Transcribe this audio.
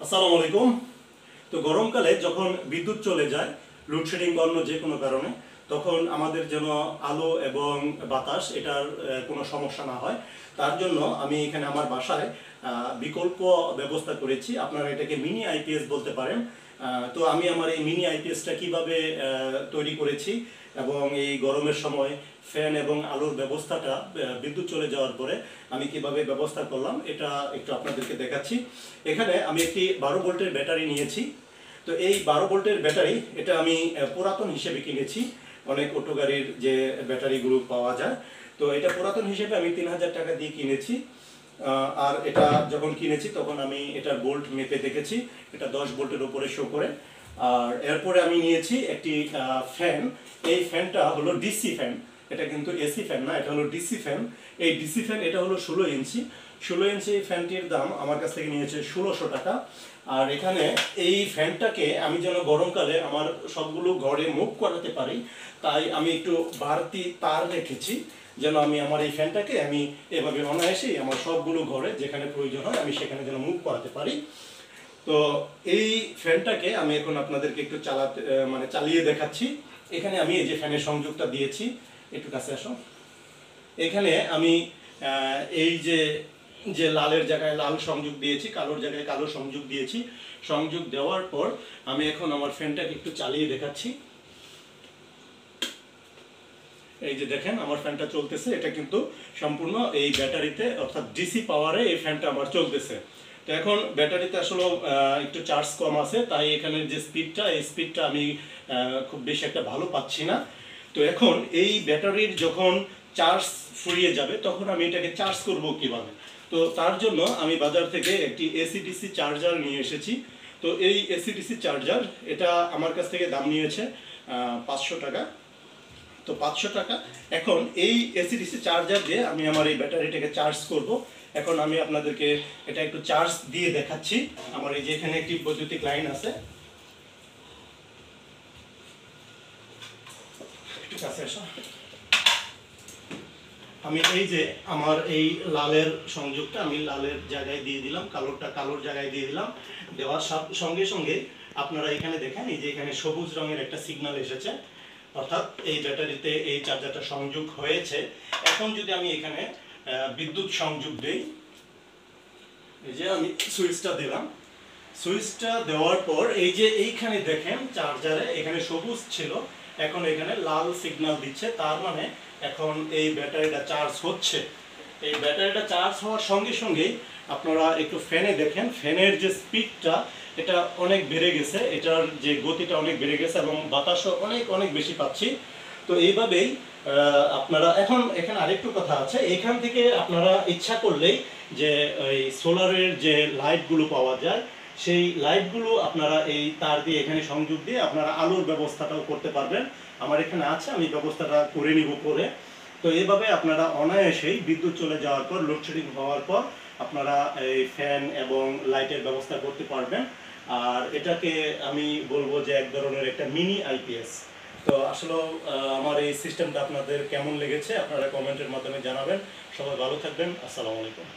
আসসালামু আলাইকুম। তো গরমকালে যখন বিদ্যুৎ চলে যায় লোডশেডিং বা অন্য যে কোনো কারণে, তখন আমাদের যেন আলো এবং বাতাস এটার কোনো সমস্যা না হয়, তার জন্য আমি এখানে আমার বাসায় বিকল্প ব্যবস্থা করেছি। আপনারা এটাকে মিনি আইপিএস বলতে পারেন। তো আমি আমার এই মিনি আইপিএসটা কিভাবে তৈরি করেছি এবং এই গরমের সময় ফ্যান এবং আলোর ব্যবস্থাটা বিদ্যুৎ চলে যাওয়ার পরে আমি কিভাবে ব্যবস্থা করলাম এটা একটু আপনাদেরকে দেখাচ্ছি। এখানে আমি একটি 12 ভোল্টের ব্যাটারি নিয়েছি। তো এই 12 ভোল্টের ব্যাটারি এটা আমি পুরাতন হিসেবে কিনেছি, অনেক অটো গাড়ির যে ব্যাটারিগুলো পাওয়া যায়। তো এটা পুরাতন হিসেবে আমি 3000 টাকা দিয়ে কিনেছি। আর এটা যখন কিনেছি তখন আমি এটার ভোল্ট মেপে দেখেছি, এটা 10 ভোল্টের উপরে শো করে। আর এরপরে আমি নিয়েছি একটি ফ্যান। এই ফ্যানটা হলো ডিসি ফ্যান, এটা কিন্তু এসি ফ্যান না, এটা হলো ডিসি ফ্যান। এই ডিসি ফ্যান এটা হলো 16 ইঞ্চি। 16 ইঞ্চি ফ্যানটির দাম আমার কাছ থেকে নিয়েছে 1600 টাকা। আর এখানে এই ফ্যানটাকে আমি যেন গরমকালে আমার সবগুলো ঘরে মুভ করাতে পারি, তাই আমি একটু বাড়তি তার রেখেছি, যেন আমি আমার এই ফ্যানটাকে আমি এভাবে অনায়াসেই আমার সবগুলো ঘরে যেখানে প্রয়োজন হয় আমি সেখানে যেন মুভ করাতে পারি। তো এই ফ্যানটাকে আমি এখন আপনাদেরকে একটু চালিয়ে দেখাচ্ছি। এখানে আমি এই যে ফ্যানের সংযোগটা দিয়েছি, একটু কাছে আসো। এখানে আমি এই যে যে লালের জায়গায় লাল সংযোগ দিয়েছি, কালোর জায়গায় কালো সংযোগ দিয়েছি। সংযোগ দেওয়ার পর আমি এখন আমার ফ্যানটাকে একটু চালিয়ে দেখাচ্ছি। এই যে দেখেন আমার ফ্যানটা চলতেছে, এটা কিন্তু সম্পূর্ণ এই ব্যাটারিতে অর্থাৎ ডিসি পাওয়ারে এই ফ্যানটা আমার চলতেছে। তো এখন ব্যাটারিতে আসলে একটু চার্জ কম আছে, তাই এখানে যে স্পিডটা, এই স্পিডটা আমি খুব বেশি একটা ভালো পাচ্ছি না। তো এখন এই ব্যাটারির যখন চার্জ ফুরিয়ে যাবে তখন আমি এটাকে চার্জ করব কিভাবে। তো তার জন্য আমি বাজার থেকে একটি এসিডিসি চার্জার নিয়ে এসেছি। তো এই এসিডিসি চার্জার এটা আমার কাছ থেকে দাম নিয়েছে 500 টাকা। তো 500 টাকা। এখন এই এসিডিসি চার্জার দিয়ে আমি আমার এই ব্যাটারিটাকে চার্জ করব। এখন আমি আপনাদেরকে এটা একটু চার্জ দিয়ে দেখাচ্ছি। আমার এই যে এখানে একটি বৈদ্যুতিক লাইন আছে, একটু কাছে আসো। আমি এই যে আমার এই লালের সংযোগটা আমি লালের জায়গায় দিয়ে দিলাম, কালোরটা কালোর জায়গায় দিয়ে দিলাম। দেওয়ার সঙ্গে সঙ্গে আপনারা এখানে দেখেন এই যে এখানে সবুজ রঙের একটা সিগন্যাল এসেছে, অর্থাৎ এই ব্যাটারিতে এই চার্জারটা সংযোগ হয়েছে। এখন যদি আমি এখানে বিদ্যুৎ সংযোগ দেই, এই যে আমি সুইচটা দিলাম, সুইচটা দেওয়ার পর এই যে এইখানে দেখেন চার্জারে এখানে সবুজ ছিল, এখন এখানে লাল সিগন্যাল দিচ্ছে, তার মানে এখন এই ব্যাটারিটা চার্জ হচ্ছে। এই ব্যাটারিটা চার্জ হওয়ার সঙ্গে সঙ্গেই আপনারা একটু ফ্যানে দেখেন, ফ্যানের যে স্পিডটা এটা অনেক বেড়ে গেছে, এটার যে গতিটা অনেক বেড়ে গেছে এবং বাতাসও অনেক অনেক বেশি পাচ্ছি। তো এইভাবেই আপনারা এখন এখানে আরেকটু কথা আছে, এখান থেকে আপনারা ইচ্ছা করলেই যে ওই সোলারের যে লাইটগুলো পাওয়া যায় সেই লাইটগুলো আপনারা এই তার দিয়ে এখানে সংযোগ দিয়ে আপনারা আলোর ব্যবস্থাটাও করতে পারবেন। আমার এখানে আছে, আমি ব্যবস্থাটা করে নিব পরে। তো এইভাবে আপনারা অনায়াসেই বিদ্যুৎ চলে যাওয়ার পর, লোডশেডিং হওয়ার পর আপনারা এই ফ্যান এবং লাইটের ব্যবস্থা করতে পারবেন। আর এটাকে আমি বলবো যে এক ধরনের একটা মিনি আইপিএস। তো আসলে আমার এই সিস্টেমটা আপনাদের কেমন লেগেছে আপনারা কমেন্টের মাধ্যমে জানাবেন। সবাই ভালো থাকবেন। আসসালামু আলাইকুম।